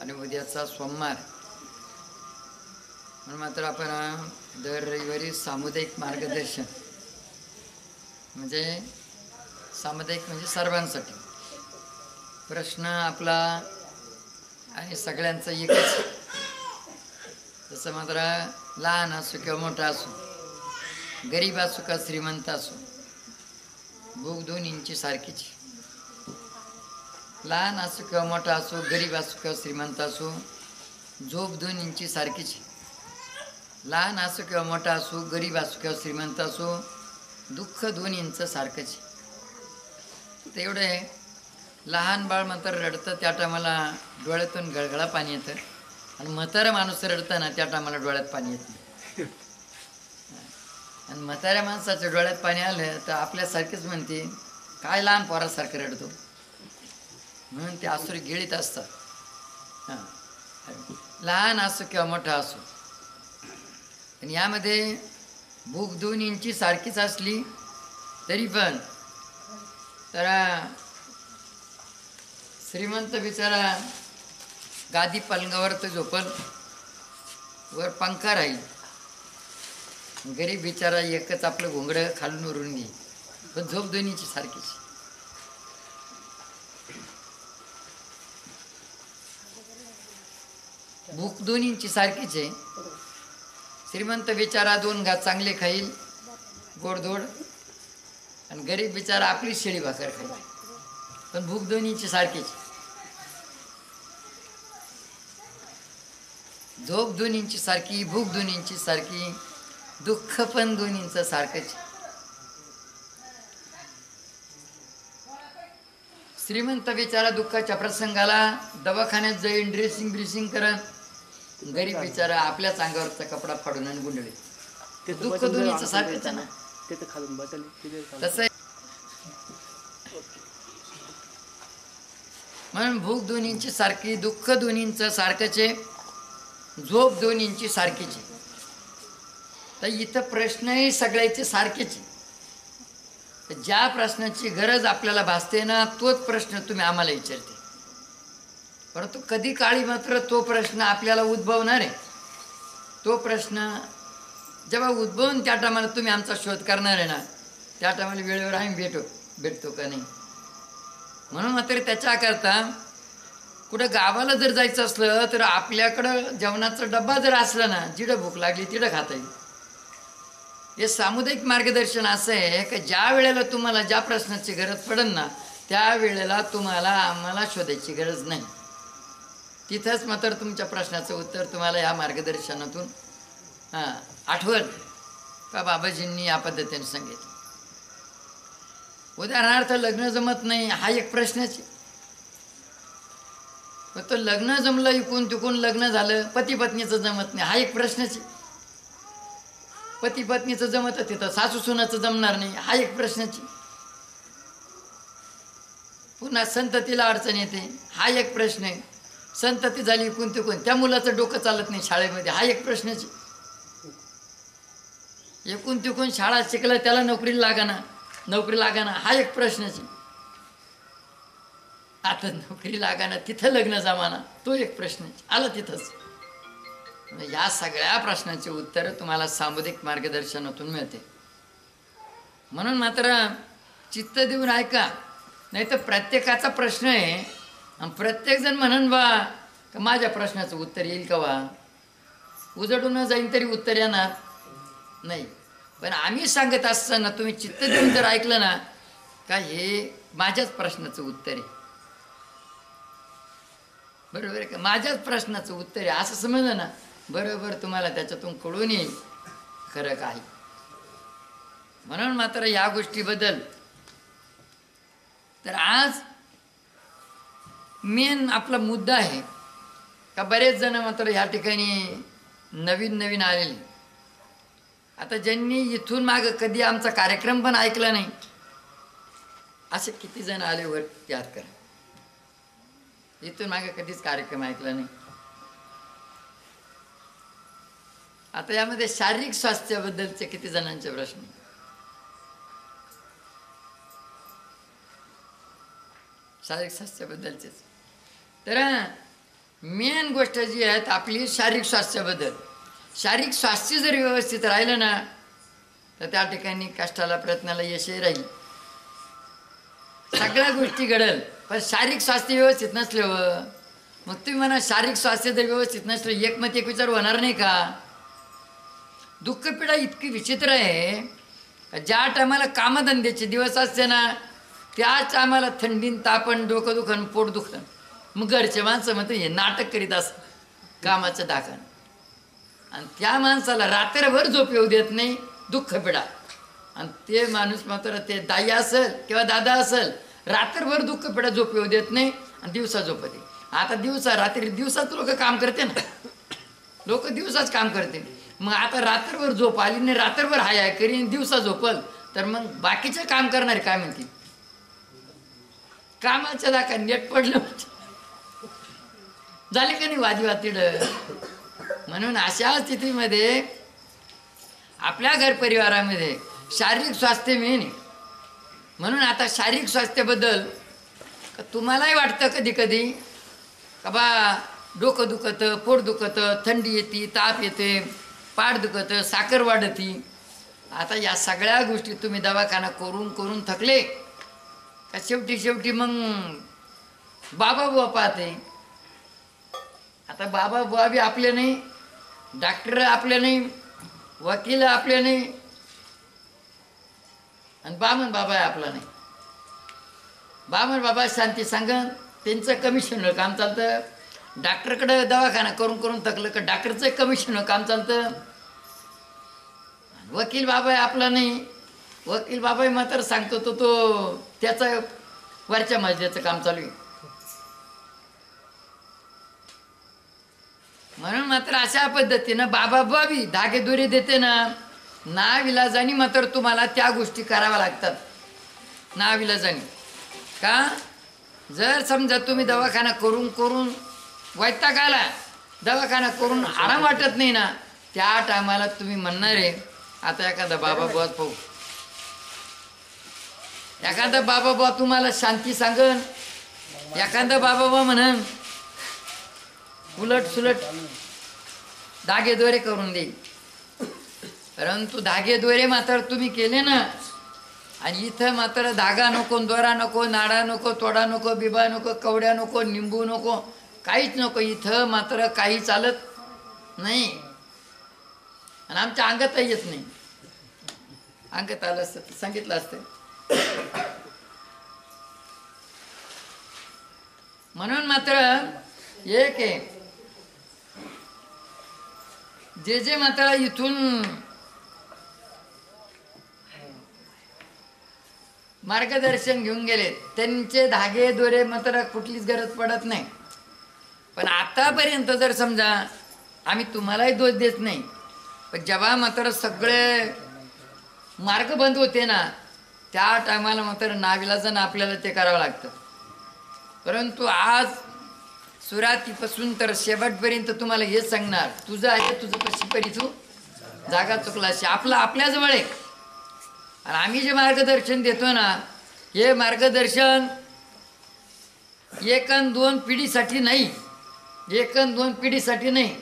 आणि उद्याचा सोमवार म्हणून मात्र आपण दर रविवारी सामुदायिक मार्गदर्शन म्हणजे सामुदायिक म्हणजे सर्वांसाठी प्रश्न आपला आणि सगळ्यांचं एकच. तसं मात्र लहान असो किंवा मोठा असो, गरीब असो का श्रीमंत असो, भूक दोन्हींची सारखीची. लहान असो किंवा मोठा असो, गरीब असो किंवा श्रीमंत असो, झोप दोन्हींची सारखीची. लहान असो किंवा मोठा असो, गरीब असो किंवा श्रीमंत असो, दुःख दोन्हींचं सारखंच. तेवढं आहे. लहान बाळ मात्र रडतं त्या टायमाला डोळ्यातून गळगळा पाणी येतं, आणि म्हातारा माणूस रडतं त्या टायमाला डोळ्यात पाणी येत नाही. आणि म्हाताऱ्या माणसाच्या डोळ्यात पाणी आलं तर आपल्यासारखेच म्हणते काय लहान पोरासारखं रडतो, म्हणून ते आसुरी गिळीत असतात. लहान असो किंवा मोठा असो, आणि यामध्ये भूक दोन्हींची सारखीच असली तरी पण तर श्रीमंत बिचारा गादी पलंगावर तर झोपल, वर पंखा राहील. गरीब बिचारा एकच आपलं घोंगडं खालून उरून घे, पण झोप दोन्हीची सारखीच. भूक दोन्हींची सारखीच आहे. श्रीमंत बिचारा 2 घास चांगले खाईल गोडधोड, आणि गरीब बिचारा आपली शेळी भाकर खाईल, पण भूक दोन्हीची सारखीच. झोप दोन्हींची सारखी, भूक दोन्हींची सारखी, दुःख पण दोन्हींचं सारखंच. श्रीमंत बिचारा दुःखाच्या प्रसंगाला दवाखान्यात जाईल, ड्रेसिंग ब्रिसिंग करत. गरीब बिचारा आपल्याच अंगावरचा कपडा फाडून आणि गुंडळे. दुःख दोन्हीचं सारखंच ना. तसं म्हणून भूक दोन्हींची सारखी, दुःख दोन्हींचं सारखंच आहे, झोप दोन्हींची सारखीच आहे. तर इथं प्रश्नही सगळ्याचे सारखेच आहे. ज्या प्रश्नाची गरज आपल्याला भासते ना, तोच प्रश्न तुम्ही आम्हाला विचारते. परंतु कधी काळी मात्र तो प्रश्न आपल्याला उद्भवणार आहे. तो प्रश्न जेव्हा उद्भवून त्या टायमाला तुम्ही आमचा शोध करणार आहे ना, त्या टायमाला वेळेवर आम्ही भेटतो का नाही. म्हणून मात्र त्याच्याकरता कुठं गावाला जर जायचं असलं तर आपल्याकडं जेवणाचा डब्बा जर असला ना, जिडं भूक लागली तिडं खाता येईल. हे सामुदायिक मार्गदर्शन असं आहे की ज्या वेळेला तुम्हाला ज्या प्रश्नाची गरज पडेल ना, त्या वेळेला तुम्हाला आम्हाला शोधायची गरज नाही. तिथंच मात्र तुमच्या प्रश्नाचं उत्तर तुम्हाला या मार्गदर्शनातून आठवण का बाबाजींनी या पद्धतीने सांगितलं. उदाहरणार्थ लग्न जमत नाही हा एक प्रश्नच. तो लग्न जमलं, इकून तिकून लग्न झालं, पती पत्नीचं जमत नाही हा एक प्रश्नच. पती पत्नीचं जमत तिथं सासू सुनाचं जमणार नाही हा एक प्रश्नच. पुन्हा संततीला अडचण येते हा एक प्रश्न आहे. संतती झाली इकून तिकून, त्या मुलाचं डोकं चालत नाही शाळेमध्ये हा एक प्रश्नच. एकूण तिकून शाळा शिकलं त्याला नोकरी लागाना हा एक प्रश्नच. आता नोकरी लागाना तिथं लग्न जमाना तो एक प्रश्न आला तिथंच. या सगळ्या प्रश्नाचे उत्तर तुम्हाला सामुदायिक मार्गदर्शनातून मिळते. म्हणून मात्र चित्त देऊन ऐका, नाही तर प्रत्येकाचा प्रश्न आहे आणि प्रत्येकजण म्हणून बा का माझ्या प्रश्नाचं उत्तर येईल का वा, उजडून जाईन तरी उत्तर येणार नाही. पण आम्ही सांगत असताना तुम्ही चित्त देऊन जर ऐकलं ना का हे माझ्याच प्रश्नाचं उत्तर आहे, बरोबर आहे का, माझ्याच प्रश्नाचं उत्तर आहे असं समजलं ना, बरोबर तुम्हाला त्याच्यातून कळून येईल खरं काय. म्हणून मात्र या गोष्टीबद्दल तर आज मेन आपला मुद्दा आहे का बरेच जण मात्र ह्या ठिकाणी नवीन आलेले. आता ज्यांनी इथून मागं कधी आमचा कार्यक्रम पण ऐकला नाही असे किती जण आले वर याद करा. इथून मागे कधीच कार्यक्रम ऐकला नाही. आता यामध्ये शारीरिक स्वास्थ्याबद्दलचे किती जणांचे प्रश्न, शारीरिक स्वास्थ्याबद्दलचेच. तर मेन गोष्ट जी आहे आपली शारीरिक स्वास्थ्याबद्दल. शारीरिक स्वास्थ्य जर व्यवस्थित राहिलं ना तर त्या ठिकाणी कष्टाला प्रयत्नाला यशही राहील, सगळ्या गोष्टी घडल. पण शारीरिक स्वास्थ्य व्यवस्थित नसल्यावर मग तुम्ही म्हणा शारीरिक स्वास्थ्य जर व्यवस्थित नसलं एकमत एक विचार होणार नाही का? दुःखपीडा इतकी विचित्र आहे, ज्या टायमाला कामधंद्याचे दिवस असते ना त्याच आम्हाला थंडीन तापण डोकं दुखन पोट दुखन, मग घरचे माणसं म्हणते हे नाटक करीत असत कामाचं दाखन. आणि त्या माणसाला रात्रभर झोप येऊ देत नाही दुःखपीडा. आणि ते माणूस मात्र ते दाई असेल किंवा दादा असेल रात्रभर दुःखपीडा झोप येऊ देत नाही आणि दिवसा झोपते. आता दिवसा रात्री दिवसाच लोक काम करते ना, लोक दिवसाच काम करते. मग आता रात्रभर झोप आली नाही, रात्रभर हाय करीन दिवसा झोपल तर मग बाकीचे काम करणारे काय म्हणतील? कामाच्या दाखा नेट पडलं झाले का नाही वादीवातीड. म्हणून अशा स्थितीमध्ये आपल्या घर परिवारामध्ये शारीरिक स्वास्थ्य मेन आहे. म्हणून आता शारीरिक स्वास्थ्याबद्दल तुम्हालाही वाटतं कधी कधी का बा डोकं दुखतं, पोट दुखतं, थंडी येते, ताप येते, पाठ दुखतं, साखर वाढती. आता या सगळ्या गोष्टी तुम्ही दवाखाना करून करून थकले का शेवटी मग बाबा बुवा पाहते. आता बाबा बुवा बी आपले नाही, डॉक्टर आपले नाही, वकील आपले नाही, आणि बामण बाबा आहे आपला नाही. बामण बाबा शांती सांगन त्यांचं कमिशनर काम चालतं. डॉक्टरकडे दवाखाना करून करून थकलं का डॉक्टरचं कमिशनर काम चालतं. वकील बाबा आहे आपला नाही, वकील बाबा मात्र सांगतो तो त्याचं वरच्या मजल्याचं काम चालू आहे. म्हणून मात्र अशा पद्धतीनं बाबा बाबी धागेदोरे देते ना, नाविलाजानी मात्र तुम्हाला त्या गोष्टी कराव्या लागतात. नाविलाजानी का जर समजा तुम्ही दवाखाना करून करून वैताग आला, दवाखाना करून आराम वाटत नाही ना, त्या टायमाला तुम्ही म्हणणार आहे आता एखादा बाबा बुवा पाहू. एखादा बाबा बुवा तुम्हाला शांती सांगन, एखादा बाबा बुवा म्हणन उलट सुलट धागेदोरे करून देईल. परंतु धागेदोरे मात्र तुम्ही केले ना, आणि इथं मात्र धागा नको, दोरा नको, नाडा नको, तोडा नको, बिबा नको, कवड्या नको, निंबू नको, काहीच नको. इथं मात्र काही चालत नाही. आणि आमच्या अंगात येत नाही. अंगात आलं असतं तर सांगितलं असतं. म्हणून मात्र एक आहे जे मात्र इथून मार्गदर्शन घेऊन गेले त्यांचे धागे दोरे मात्र कुठलीच गरज पडत नाही. पण आतापर्यंत जर समजा आम्ही तुम्हालाही दोष देत नाही, पण जेव्हा मात्र सगळे मार्ग बंद होते ना त्या टायमाला मात्र नाविलाजानं आपल्याला ते करावं लागतं. परंतु आज सुरुवातीपासून तर शेवटपर्यंत तुम्हाला हेच सांगणार, तुझं आहे तुझं कशी परी तू जागा चुकलाशी आपला आपल्याजवळ आहे. आणि आम्ही जे मार्गदर्शन देतो ना हे मार्गदर्शन एक अन दोन पिढीसाठी नाही, एक अन दोन पिढीसाठी नाही,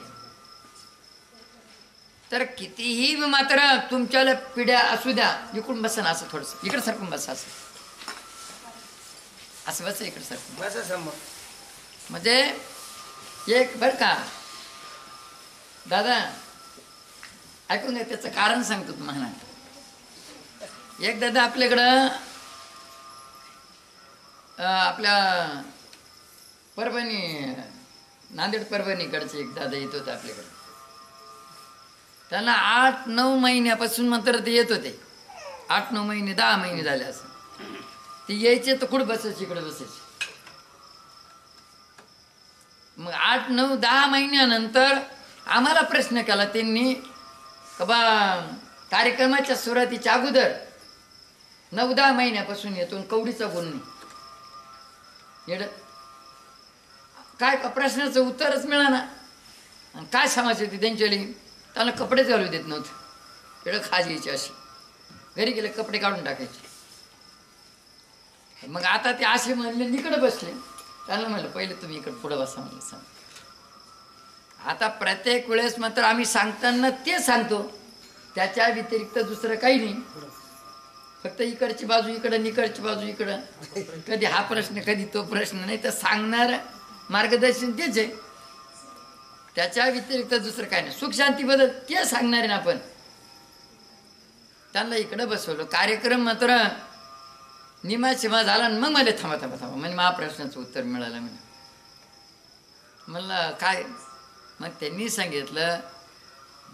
तर कितीही मात्र तुमच्याला पिढ्या असू द्या. इकडून बसा ना असं थोडंसं, इकडे सरकून बसा, असं असं बस, इकडे सरकून बसा. म्हणजे एक बरं का दादा ऐकून घ्या, त्याचं कारण सांगतो तुम्हाला. एक दादा आपल्याकडं आपल्या परभणी नांदेड परभणीकडचे एक दादा येत होते आपल्याकडे. त्यांना 8-9 महिन्यापासून मात्र ते येत होते. 8-9 महिने 10 महिने झाले असं. ते यायचे तर कुठं बसायचे, इकडे बसायचे. मग 8-9-10 महिन्यानंतर आम्हाला प्रश्न केला त्यांनी का बा कार्यक्रमाच्या सुरुवातीच्या अगोदर 9-10 महिन्यापासून येतो कवडीचा गुण नाही. येड काय प्रश्नाचं उत्तरच मिळाना. काय समस्या होती त्यांच्याली, त्याला कपडेच घालू देत नव्हते. एवढं खाज यायची अशी, घरी गेले कपडे काढून टाकायचे. मग आता ते असे म्हणले इकडे बसले. त्यांना म्हणलं पहिले तुम्ही इकडे पुढं बसा म्हणलं. सांग आता प्रत्येक वेळेस मात्र आम्ही सांगताना ते सांगतो, त्याच्या व्यतिरिक्त दुसरं काही नाही. फक्त इकडची बाजू इकडं, इकडची बाजू इकडं, कधी हा प्रश्न कधी तो प्रश्न, नाही तर सांगणार मार्गदर्शन तेच आहे. त्याच्या व्यतिरिक्त दुसरं काय नाही. सुख शांतीबद्दल ते सांगणार आहे ना आपण. त्यांना इकडं बसवलं, कार्यक्रम मात्र निमा शिमा झाला आणि मग मला थांबा थांबा थांबा म्हणजे महाप्रश्नाचं उत्तर मिळालं. म्हणलं काय? मग त्यांनी सांगितलं,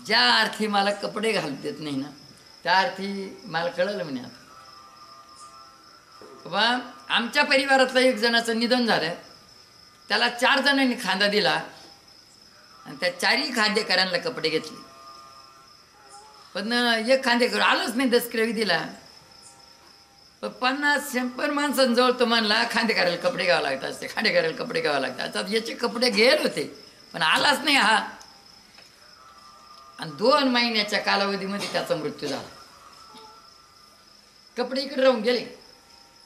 ज्या अर्थी मला कपडे घालू देत नाही ना, त्या अर्थी मला कळलं म्हणे. आता बाबा आमच्या परिवारातलं एक जणाचं निधन झालं, त्याला 4 जणांनी खांदा दिला आणि त्या 4ही खांदेकरांना कपडे घेतले. पण एक खांदेकर आलंच नाही दसकरवी दिला. 50-100 माणसांजवळ तो म्हणला खांदेकराला कपडे घ्यावं लागतात, असते खांदेकराला कपडे घ्यावं लागतात. आता याचे कपडे घेत होते पण आलाच नाही हा. आणि 2 महिन्याच्या कालावधीमध्ये त्याचा मृत्यू झाला. कपडे इकडे राहून गेले,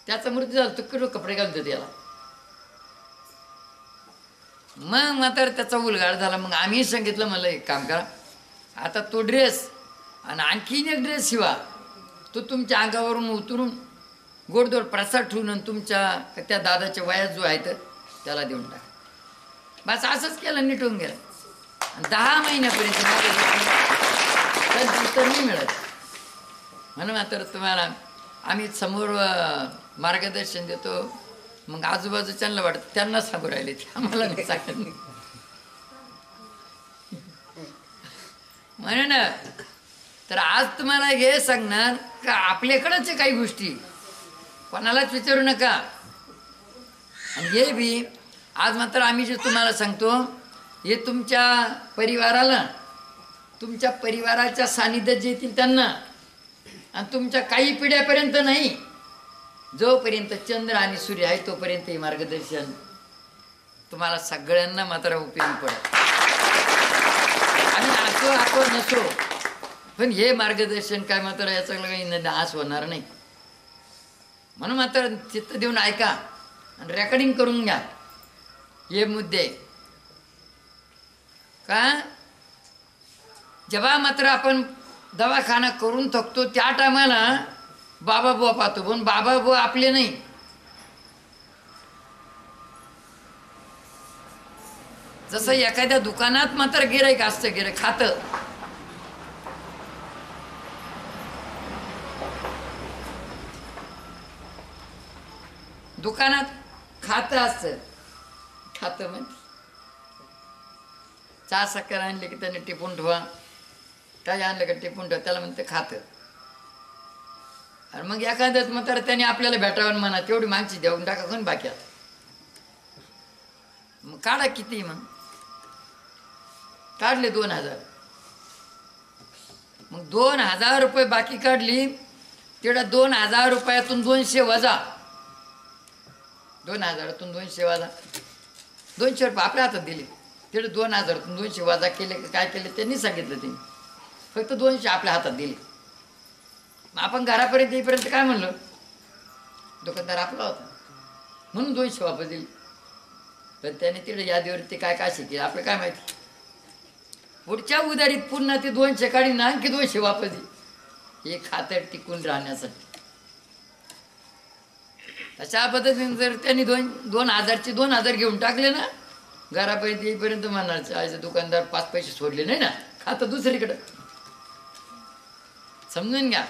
त्याचा मृत्यू झाला. तो कपडे घालतो त्याला. मग मात्र त्याचा उलगाड झाला. मग आम्ही सांगितलं, मला एक काम करा, आता तो ड्रेस आणि आणखीन एक ड्रेस शिवा, तो तुमच्या अंगावरून उतरून गोडदोड प्रसाद ठेवून आणि तुमच्या त्या दादाच्या वयात जो आहे तर त्याला देऊन टाका. बस असंच केलं, निटून गेलं. आणि 10 महिन्यापर्यंत उत्तर नाही मिळत. म्हणून मात्र तुम्हाला आम्ही समोर मार्गदर्शन देतो. मग आजूबाजूच्यांना वाटतं त्यांना सांगू राहिले, ते आम्हाला नाही सांगत नाही. म्हणून तर आज तुम्हाला हे सांगणार का आपल्याकडंच आहे काही गोष्टी, कोणालाच विचारू नका. आणि हे बी आज मात्र आम्ही जे तुम्हाला सांगतो, हे तुमच्या परिवाराला, तुमच्या परिवाराच्या सानिध्यात जे येतील त्यांना, आणि तुमच्या काही पिढ्यापर्यंत नाही, जोपर्यंत चंद्र आणि सूर्य आहे तोपर्यंत हे मार्गदर्शन तुम्हाला सगळ्यांना मात्र उपयोगी पडेल. आणि असो आपण नसो, पण हे मार्गदर्शन काय मात्र याचा काही नाश होणार नाही. म्हणून मात्र चित्त देऊन ऐका आणि रेकॉर्डिंग करून घ्या हे मुद्दे. का जेव्हा मात्र आपण दवाखाना करून थकतो त्या टायमाला बाबा बुवा पाहतो, पण बाबा बुवा आपले नाही. जसं एखाद्या दुकानात मात्र गिऱ्हाईक असतं, गिऱ्हाईक खातं. दुकानात खातं असतं, खातं म्हणजे चहा साखर आणले की त्याने टिपून ठेवा, काय आणलं का टिपून ठेवा, त्याला म्हणते खातं. आणि मग एखाद्याच मात्र त्याने आपल्याला भेटावं म्हणा, तेवढी मागची देऊन टाका कोण बाकी. मग काढा किती, मग काढले 2000. मग 2000 रुपये बाकी काढली, तेवढ्या 2000 रुपयातून 200 वजा, 2000तून 200 वजा, 200 रुपये आपल्या हातात दिले. तेवढे 2000तून 200 वजा केले, काय केले त्यांनी सांगितलं. त्यांनी फक्त 200 आपल्या हातात दिले. आपण घरापर्यंत येईपर्यंत काय म्हणलं, दुकानदार आपला होता म्हणून 200 वापस दिली. पण त्याने तिकडे यादीवरती काय काय शिकेल आपलं काय माहिती. पुढच्या उधारीत पुन्हा ते 200 काढी ना, आणखी 200 वापस दिली, हे खातं टिकून राहण्यासाठी. तशा पद्धतीने जर त्यांनी 2000चे 2000 घेऊन टाकले ना, घरापर्यंत येईपर्यंत म्हणायचं दुकानदार 5 पैसे सोडले नाही ना, खातं दुसरीकडं. समजून घ्या.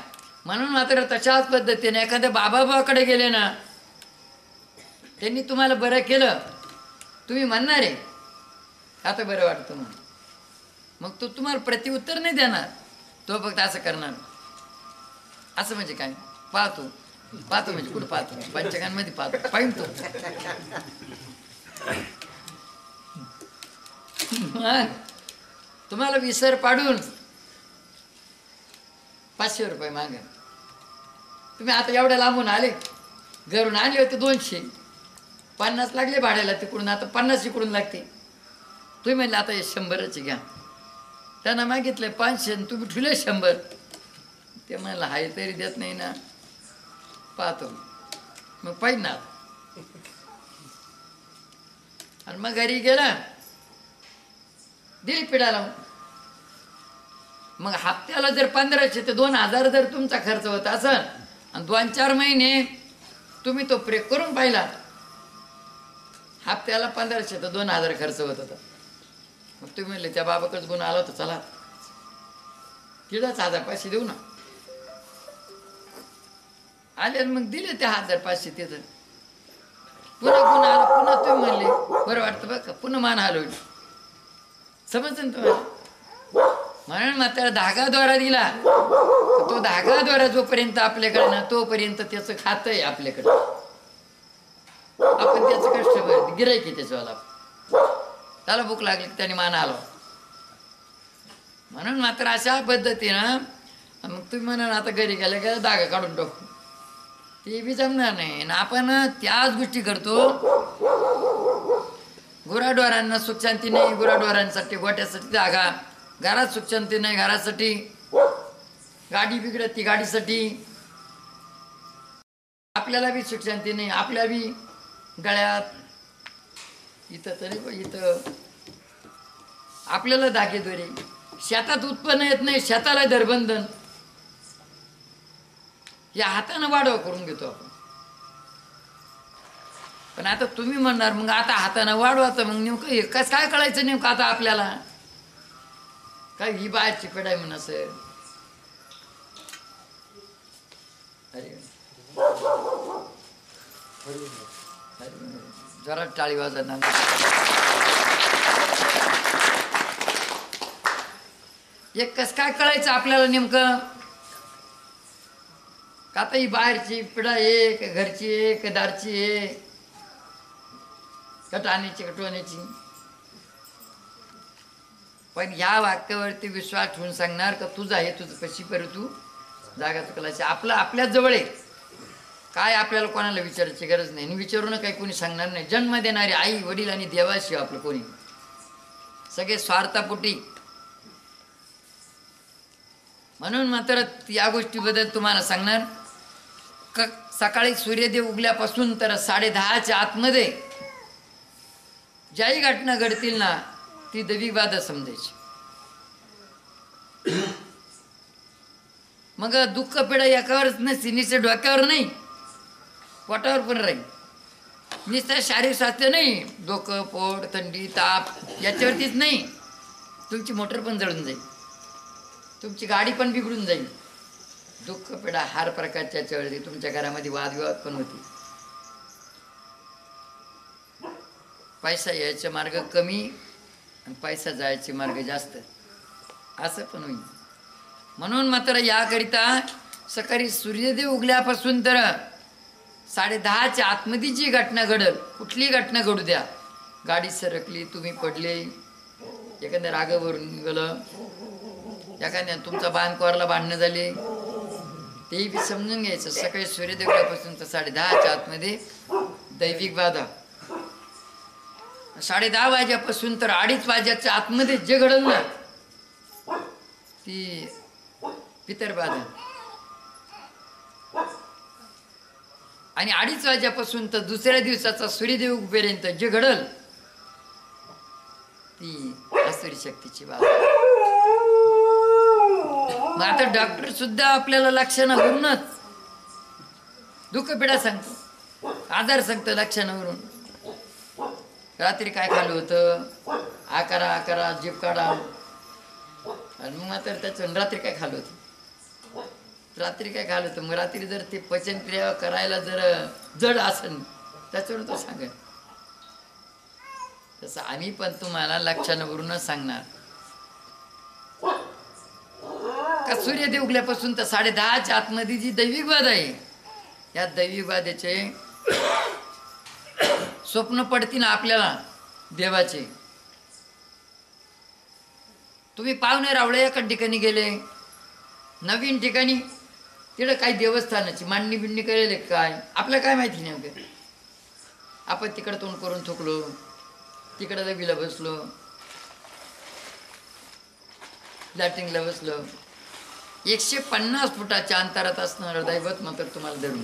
म्हणून मात्र तशाच पद्धतीने एखाद्या बाबाबाकडे गेले ना, त्यांनी तुम्हाला बरं केलं, तुम्ही म्हणणार आहे आता बरं वाटतं म्हणून, मग तो तुम्हाला प्रतिउत्तर नाही देणार, तो फक्त असं करणार. असं म्हणजे काय, पाहतो पाहतो म्हणजे कुठं पाहतो, पंचकांमध्ये पाहतो, पाहिजे तो. तुम्हाला विसर पाडून 500 रुपये मागा. तुम्ही आता एवढ्या लांबून आले, घरून आले होते 200, 50 लागले भाड्याला तिकडून, आता 50 इकडून लागते. तुम्ही म्हणले आता हे 100च घ्या. त्यांना मागितलं 500, तुम्ही ठुले 100. ते म्हणलं हाय तरी देत नाही ना, पाहतो मग पाहिजे ना. आणि मग घरी गेला दिली पिढा लावून. मग हप्त्याला जर 1500 ते 2000 जर तुमचा खर्च होत असेल आणि 2-4 महिने तुम्ही तो प्रयोग करून पाहिला, हप्त्याला 1500 ते 2000 खर्च होत होता. मग तुम्ही म्हणले त्या बाबाकडेच गुण आला होता, चला तिलाच 1500 देऊ ना. आले मग दिले ते 1500 तिथं. पुन्हा गुण आला, पुन्हा तुम्ही म्हणले बरं वाटतं बघ का, पुन्हा मान हलवली. समजतं ना तुम्हाला. म्हणून मात्र धागा दोरा दिला, तो धागा दोरा जोपर्यंत आपल्याकडे ना तोपर्यंत त्याचं खातं आहे आपल्याकडे. आपण त्याचं कष्ट गिरायक आहे त्याच्यावाला. त्याला भूक लागली की त्याने मान हलवा. म्हणून मात्र अशा पद्धतीनं मग तुम्ही म्हणा आता घरी गेल्या गेल्या धागा काढून टाकू, ते बी जमणार नाही. आणि आपण त्याच गोष्टी करतो. गुराढोरांना सुखशांती नाही, गुराढोरांसाठी गोट्यासाठी धागा, घरात सुखशांती नाही, घरासाठी गाडी बिघडती, गाडीसाठी आपल्याला बी सुखशांती नाही, आपल्या बी गळ्यात इथं तरी इथं आपल्याला धागे दोरे. शेतात उत्पन्न येत नाही, शेताला दरबंधन. या हातानं वाढवा करून घेतो आपण. पण आता तुम्ही म्हणणार मग आता हातानं वाढवा, तर मग नेमकं हे काय कळायचं नेमकं आता आपल्याला, काय ही बाहेरची पेढाय म्हणून असं. अरे जरा टाळी वाजणार. एक कस काय कळायचं आपल्याला नेमकं का आता ही बाहेरची पिढा आहे का घरची आहे का दारची आहे का टाण्याची का टोण्याची. पण ह्या वाक्यावरती विश्वास ठेवून सांगणार का तुझं आहे, तुझं कशी पर तू जागा चुकलायची. आपलं आपल्याच जवळ आहे. काय आपल्याला कोणाला विचारायची गरज नाही, आणि विचारून काही कोणी सांगणार नाही. जन्म देणारे आई वडील आणि देवाशिवाय आपलं कोणी, सगळे स्वार्थापोटी. म्हणून मात्र या गोष्टीबद्दल तुम्हाला सांगणार का सकाळी सूर्यदेव उगल्यापासून तर 10:30च्या आतमध्ये ज्याही घटना घडतील ना ती दैविक बाधा समजायची. मग दुःख पिढा एकावरच नसते, नुसतं डोक्यावर नाही पोटावर पण राहील. नुसतं शारीरिक स्वास्थ्य नाही, डोकं पोट थंडी ताप याच्यावरतीच नाही, तुमची मोटर पण जळून जाईल, तुमची गाडी पण बिघडून जाईल. दुःख पिढा हर प्रकारच्या याच्यावरती. तुमच्या घरामध्ये वादविवाद पण होते. पैसा यायचे मार्ग कमी आणि पैसा जायचे मार्ग जास्त, असं पण होईल. म्हणून मात्र याकरिता सकाळी सूर्यदेव उगल्यापासून तर 10:30च्या आतमध्ये जी घटना घडल, कुठली घटना घडू द्या, गाडी सरकली, तुम्ही पडले, एखाद्या रागावरून गेलं, एखाद्या तुमचा बांधकोरला भांडणं झाले, तेही बी समजून घ्यायचं. सकाळी सूर्यदेव उगल्यापासून तर 10:30च्या आतमध्ये दैविक बाधा. 10:30 वाजेपासून तर 2:30 वाजेच्या आतमध्ये जे घडल ना ती पितरबाधा. आणि 2:30 वाजेपासून तर दुसऱ्या दिवसाचा सूर्यदेव उगेपर्यंत जे घडल ती आसुरी शक्तीची बाधा. मग आता डॉक्टर सुद्धा आपल्याला लक्षणावरूनच दुःखपिडा सांगतो, आजार सांगतो लक्षणावरून. रात्री काय खाल्लं होतं, आकारा जीभ काढा. आणि मग मात्र त्याचं रात्री काय खाल्लं होतं, रात्री काय खाल्लं होतं. मग रात्री जर ते पचनक्रिया करायला जर जड असेल त्याच्यावर तो सांगेल. तसं आम्ही पण तुम्हाला लक्षणावरूनच सांगणार का सूर्यदेव उगल्यापासून तर 10:30च्या आतमध्ये जी दैविक बाधा आहे, या दैविक बाधेचे स्वप्न पडतील आपल्याला देवाचे. तुम्ही पाहुणे रावळे एका ठिकाणी गेले, नवीन ठिकाणी, तिकडं काही देवस्थानाची मांडणी बिंडणी करेल काय आपल्याला काय माहिती नेमकं. आपण तिकडं तोंड करून थुकलो, तिकडं दवीला बसलो, लॅटिंगला बसलो. 150 फुटाच्या अंतरात असणारं दैवत मात्र तुम्हाला धरून.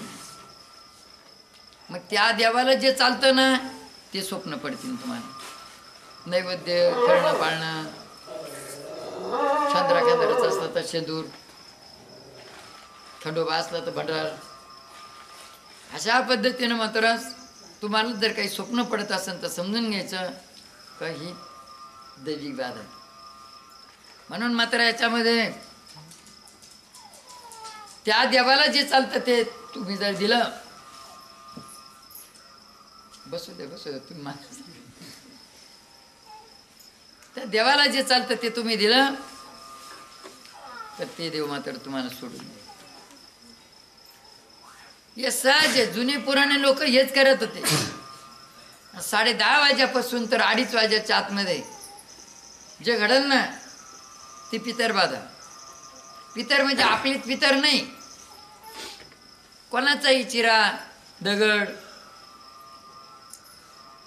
मग त्या देवाला जे चालतं ना ते स्वप्न पडतील तुम्हाला. नैवेद्य करणं पाळणं राखेंद्राचं असलं तर शेंदूर, खंडोबा असला तर भंडार. अशा पद्धतीनं मात्र तुम्हाला जर काही स्वप्न पडत असेल तर समजून घ्यायचं का ही दैविक बाधा आहे. म्हणून मात्र याच्यामध्ये त्या देवाला जे चालतं ते तुम्ही जर दिलं, बसू दे तुम्ही माणूस, त्या देवाला जे चालतं ते तुम्ही दिलं तर ते देव मात्र तुम्हाला सोडून दे. हे सहज आहे. जुने पुराणे लोक हेच करत होते. 10:30 वाजेपासून तर 2:30 वाजेच्या आतमध्ये जे घडल ना ती पितर बाधा. पितर म्हणजे आपलीच पितर नाही, कोणाचाही चिरा दगड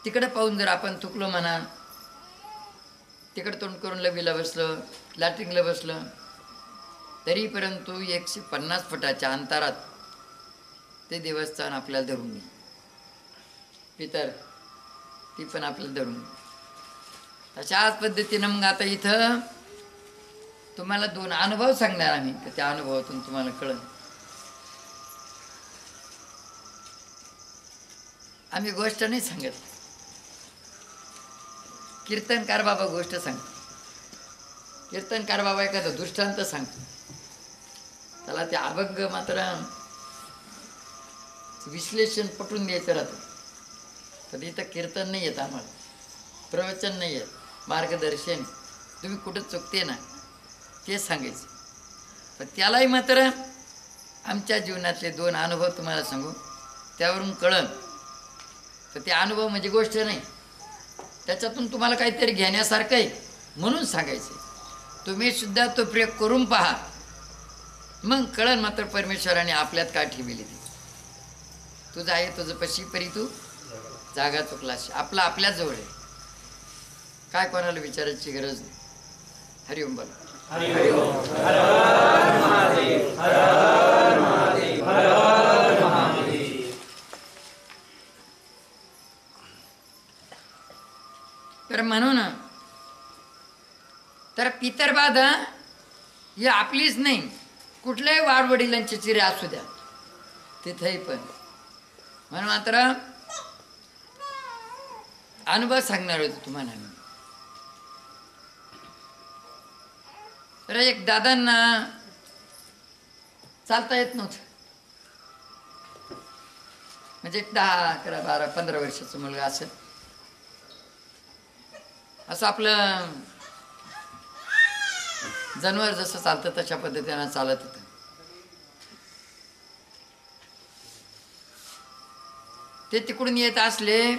तिकडे पाहून जर आपण थुकलो म्हणा, तिकडे तोंड करून लवीला बसलं, लॅट्रिनला बसलं, तरी परंतु 150 फुटाच्या अंतरात ते देवस्थान आपल्याला धरून घे. पितर ती पण आपल्याला धरून घे. तशाच पद्धतीनं मग आता इथं तुम्हाला 2 अनुभव सांगणार आम्ही, तर त्या अनुभवातून तुम्हाला कळलं. आम्ही गोष्ट नाही सांगत, कीर्तनकार बाबा गोष्ट सांगतो. कीर्तनकार बाबा एखादा दृष्टांत सांगतो, त्याला ते अभंग मात्र विश्लेषण पटवून द्यायचं राहतं. तर इथं कीर्तन नाही येत, आम्हाला प्रवचन नाही येत, मार्गदर्शन तुम्ही कुठं चुकते ना ते सांगायचं. पण त्यालाही मात्र आमच्या जीवनातले 2 अनुभव तुम्हाला सांगू, त्यावरून कळलं. तर ते अनुभव म्हणजे गोष्ट नाही, त्याच्यातून तुम्हाला काहीतरी घेण्यासारखं आहे म्हणून सांगायचं. तुम्ही सुद्धा तो प्रयोग करून पहा, मग कळण मात्र परमेश्वराने आपल्यात का ठेवली ती. तुझं आहे तुझं पशी परी तू जागा चुकलास. आपला आपल्याच जवळ आहे, काय कोणाला विचारायची गरज नाही. हरिओम बोला. तर म्हणून तर पितरबाधा ही आपलीच नाही, कुठल्याही वाडवडिलांचे चिरे असू द्या तिथेही पण. म्हणून मात्र अनुभव सांगणार होतो तुम्हाला. तर एक दादांना चालता येत नव्हतं, म्हणजे 10, 11, 12, 15 वर्षाचा मुलगा असेल. असं आपलं जनावर जसं चालतं तशा पद्धतीनं चालत होतं. ते तिकडून येत असले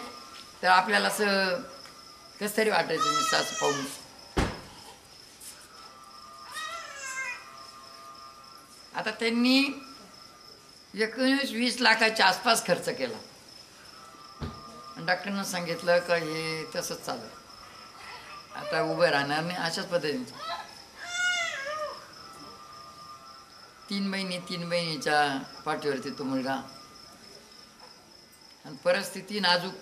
तर आपल्याला असं कसं तरी वाटायचं नुसतं असं पाहून. आता त्यांनी 19-20 लाखाच्या आसपास खर्च केला. डॉक्टरनं सांगितलं का हे तसंच चालू, आता उभं राहणार नाही. अशाच पद्धतीने 3 महिन्याच्या पाठीवरती तो मुलगा, आणि परिस्थिती नाजूक.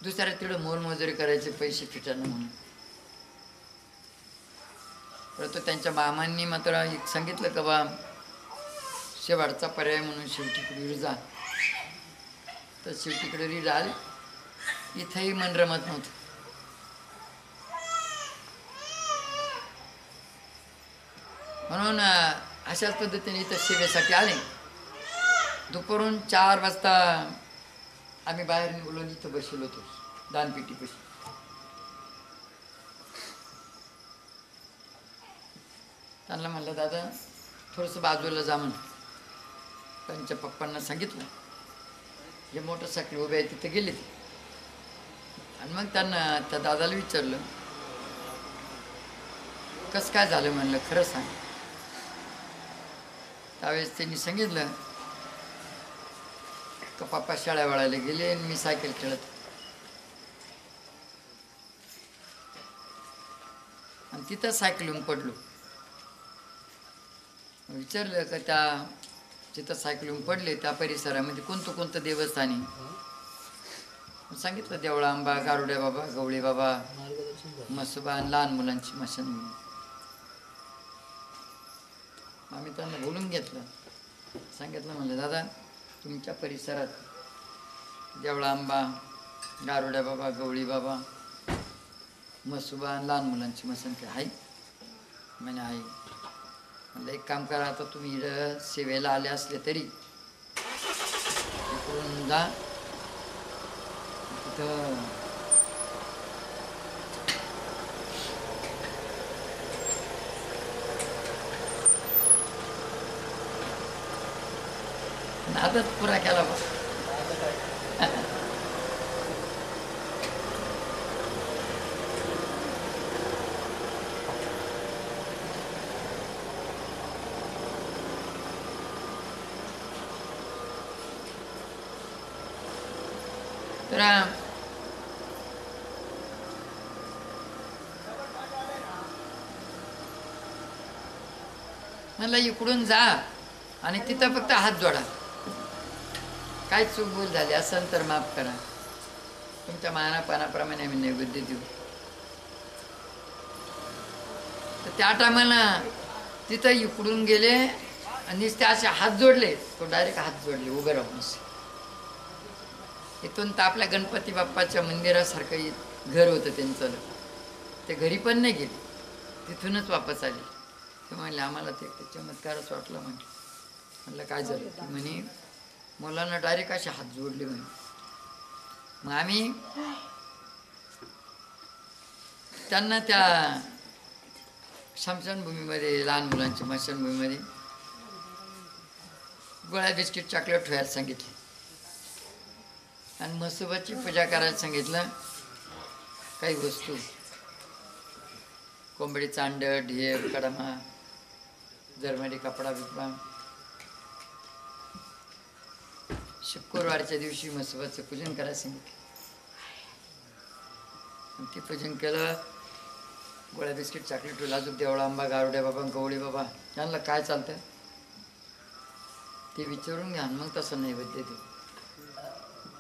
दुसऱ्या तिकडं मोलमजुरी करायचे, पैसे फिटाणं म्हणून. परंतु त्यांच्या मामांनी मात्र एक सांगितलं का बा शेवटचा पर्याय म्हणून शेवटीकडे जा. तर शेवटीकडे जाल, इथंही मन रमत नव्हतं. म्हणून अशाच पद्धतीने इथं सेवेसाठी आले. दुपारून 4 वाजता आम्ही बाहेर निघलो, इथं बसलो होतो दानपेटीपाशी. त्यांना म्हणलं दादा थोडंसं बाजूला जा म्हणून. त्यांच्या पप्पांना सांगितलं, जे मोटरसायकल उभे आहे तिथे गेले ते. आणि मग त्यांना त्या दादाला विचारलं कसं काय झालं, म्हणलं खरं सांग. त्यावेळेस त्यांनी सांगितलं का पप्पा शाळा वळायला गेले आणि मी सायकल खेळत, आणि तिथं सायकलून पडलो. विचारलं का त्या जिथं सायकलून पडले त्या परिसरामध्ये कोणतं देवस्थान आहे. सांगितलं देवळा आंबा, गारुड्या बाबा, गवळी बाबा, मसुबा आणि लहान मुलांची स्मशानभूमी. आम्ही त्यांना बोलून घेतलं, सांगितलं म्हणलं दादा तुमच्या परिसरात देवळा आंबा, गारुड्या बाबा, गवळी बाबा, मसुबा आणि लहान मुलांची स्मशानभूमी आहे म्हणे आहे. म्हणलं एक काम करा, आता तुम्ही इकडं सेवेला आले असले तरी इकडून जा, तिथं नादच पुरा केला बा. तर म्हणलं इकडून जा आणि तिथं फक्त हात जोडा, काय चूक भूल झाली असेल तर माफ करा, तुमच्या मानापानाप्रमाणे आम्ही नैवेद्य देऊ. तर त्या टायमाला तिथं इकडून गेले आणि ते असे हात जोडले, तो डायरेक्ट हात जोडले उभे राहून. इथून तर आपल्या गणपती बाप्पाच्या मंदिरासारखं घर होतं त्यांचं, ते घरी पण नाही गेले, तिथूनच वापस आले. ते म्हणले आम्हाला ते चमत्कारच वाटलं. म्हटलं काय झालं? ते म्हणे मुलांना डायरेक्ट असे हात जोडले म्हणे. मग आम्ही त्यांना त्या स्मशानभूमीमध्ये, लहान मुलांच्या स्मशानभूमीमध्ये गोळ्या बिस्किट चॉकलेट ठेवायला सांगितले आणि मसुबाची पूजा करायला सांगितलं. काही वस्तू, कोंबडी, चांड, ढेर, कडमा, जर्मनी कपडा बिपडा. शुक्रवारच्या दिवशी मसुबाचं पूजन करायला सांगितलं. ते पूजन केलं, गोळ्या बिस्किट चॉकलेट, लाजूक देवळा आंबा, गारुड्या बाबा, गवळी बाबा त्यांना काय चालतं ते विचारून घ्या, मग तसं नैवेद्य देऊ.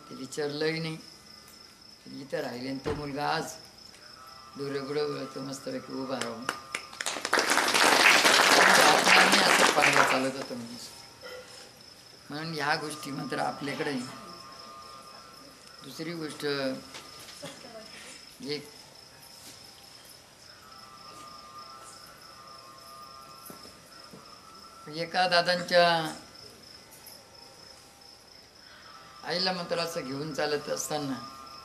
ते विचारलंही नाही, इथं राहिले. तो मुलगा आज दुरगुडं तो मस्तपैकी उभा राहून असं पाहायला चालत होतं. म्हणून ह्या गोष्टी मात्र आपल्याकडे. दुसरी गोष्ट एक एका दादांच्या आईला मात्र असं घेऊन चालत असताना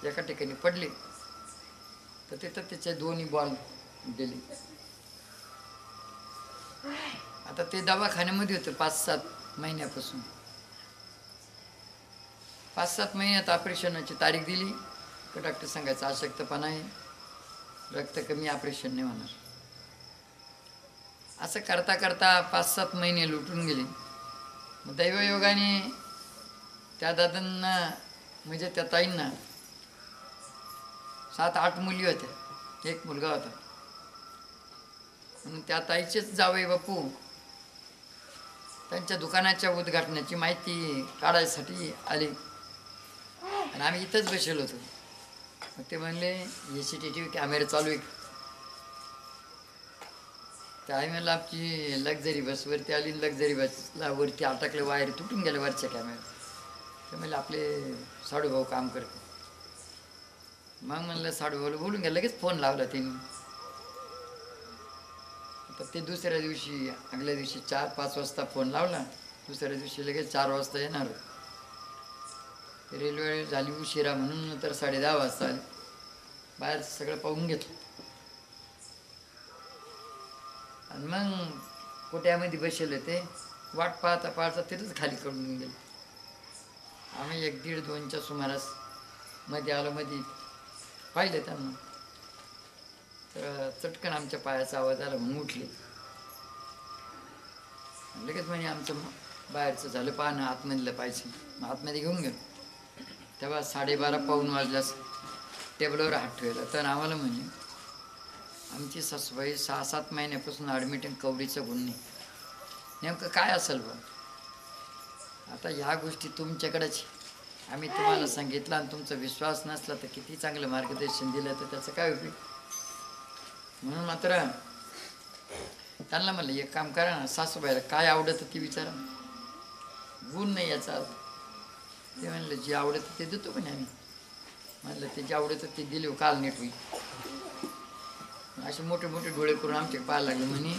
एका ठिकाणी पडले, तर तिथं त्याचे दोन्ही बॉल गेले. आता ते दवाखान्यामध्ये होते 5-7 महिन्यापासून. 5-7 महिन्यात ऑपरेशनाची तारीख दिली तर डॉक्टर सांगायचं अशक्तपणा आहे, रक्त कमी, ऑपरेशन नाही होणार. असं करता करता 5-7 महिने लुटून गेले. मग दैवयोगाने त्या दादांना म्हणजे त्या ताईंना 7-8 मुली होत्या, एक मुलगा होता. म्हणून त्या ताईचेच जावई बापू त्यांच्या दुकानाच्या उद्घाटनाची माहिती काढायसाठी आले आणि आम्ही इथंच बसलो होतो. मग ते म्हणले CCTV कॅमेरा चालू आहे. त्या आई म्हणलं आमची लक्झरी बसवरती आली, लक्झरी बसला वरती अटकले, वायर तुटून गेले वरच्या कॅमेरा. ते म्हणले आपले साडूभाऊ काम करते. मग म्हणलं साडूभाऊला बोलून घ्या, लगेच फोन लावला त्यांनी. तर ते दुसऱ्या दिवशी, अगल्या दिवशी 4-5 वाजता फोन लावला, दुसऱ्या दिवशी लगेच 4 वाजता येणार. रेल्वे झाली उशिरा म्हणून तर 10:30 वाजता आले. बाहेर सगळं पाहून घेतलं आणि मग कोट्यामध्ये बसले. ते वाट पाहता पाहता तिथंच खाली करून गेले. आम्ही 1-1:30-2च्या सुमारास मध्ये आलो. मध्ये पाहिलं त्यांना, तर चटकन आमच्या पायाचा आवाज आला म्हणून उठले. लगेच म्हणजे आमचं बाहेरचं झालं, पाहणं आतमधलं पाहिजे. मग आतमध्ये घेऊन गेलो. तेव्हा 12:30-1 वाजल्यास टेबलवर हात ठेवला. तर आम्हाला म्हणजे आमची सासूबाई 6-7 महिन्यापासून ॲडमिट आहे, कवडीचं गुन्हे. नेमकं काय असेल बा? आता ह्या गोष्टी तुमच्याकडेच आम्ही तुम्हाला सांगितलं आणि तुमचा विश्वास नसला तर किती चांगलं मार्गदर्शन दिलं तर त्याचं काय उपयोग? म्हणून मात्र त्यांना म्हणलं एक काम करा ना, सासूबाईला काय आवडतं ते विचारा, गुण नाही याचा अर्थ. ते म्हणलं जे आवडतं ते देतो पण आम्ही. म्हणलं ते जे आवडतं ते दिले काल नीट होईल. असे मोठे मोठे डोळे करून आमचे पाहायला लागले. म्हणे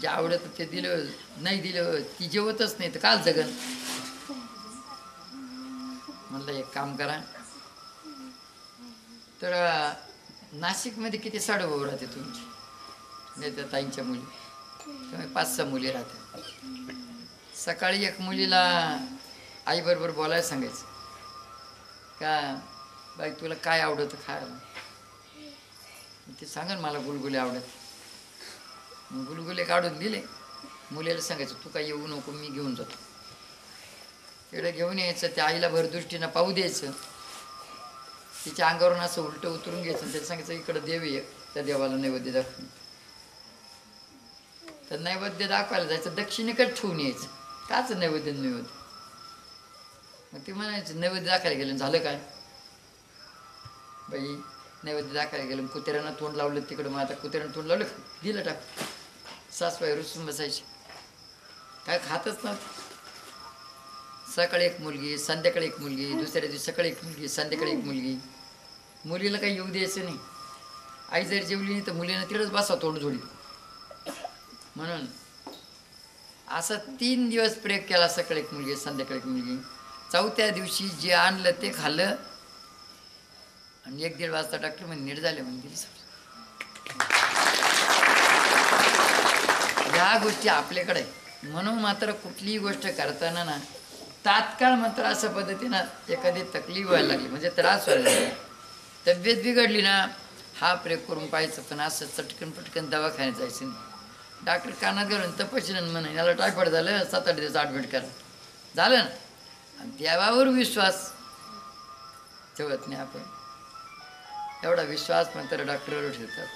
जे आवडतं ते दिलं, नाही दिलं ती जेवतच नाही तर काल जगन. म्हणलं एक काम करा, तर नाशिकमध्ये किती साडूभाऊ राहते तुमची, नाही त्या ताईंच्या मुली, त्यामुळे 5-6 मुली राहतात. सकाळी एक मुलीला आईबरोबर बोलायला सांगायचं का, बाई तुला काय आवडतं खायला, ते सांगा मला गुलगुले आवडत. गुलगुले काढून दिले. मुलीला सांगायचं तू काय येऊ नको, मी घेऊन जातो. तिकडे घेऊन यायचं, त्या आईला भरदृष्टीनं पाहू द्यायचं, तिच्या अंगावरून असं उलटं उतरून घ्यायचं, त्याला सांगायचं इकडं देव एक, त्या देवाला नैवेद्य दाखवून. तर नैवेद्य दाखवायला जायचं, दक्षिणेकडे ठेवून यायचं. काच नैवेद्य नैवेद्य. मग ते म्हणायचं नैवेद्य दाखवायला गेलं, झालं काय बाई, नैवेद्य दाखवायला गेलं, कुत्र्यानं तोंड लावलं तिकडं, मग आता कुत्र्यानं तोंड लावलं दिलं टाक. सासूबाई रुसून बसायची, काय खातच नव्हतं. सकाळी एक मुलगी, संध्याकाळी एक मुलगी, दुसऱ्या दिवशी सकाळी एक मुलगी, संध्याकाळी एक मुलगी. मुलीला काही येऊ द्यायचं नाही. आई जर जेवली नाही तर मुलीनं तिकडंच बसा तोंड जोडी. म्हणून असा 3 दिवस प्रयोग केला. सकाळी एक मुलगी, संध्याकाळी एक मुलगी. 4थ्या दिवशी जे आणलं ते खाल्लं आणि 1-1.5 वाजता डॉक्टर म्हणे नीट झाले म्हणजे दिली. ह्या गोष्टी आपल्याकडे आहे. म्हणून मात्र कुठलीही गोष्ट करताना ना तात्काळ मात्र अशा पद्धतीनं एखादी तकलीफ व्हायला लागली म्हणजे त्रास व्हायला लागला, तब्येत बिघडली ना, हा प्रयोग करून पाहायचं. पण असं चटकन पटकन दवाखान्यात जायचं नाही. डॉक्टर कानात घालून तपशील म्हणे याला टायफॉइड झालं, 7-8 दिवस ॲडमिट करा, झालं ना. आणि देवावर विश्वास ठेवत नाही आपण. एवढा विश्वास मात्र डॉक्टरवर ठेवतात.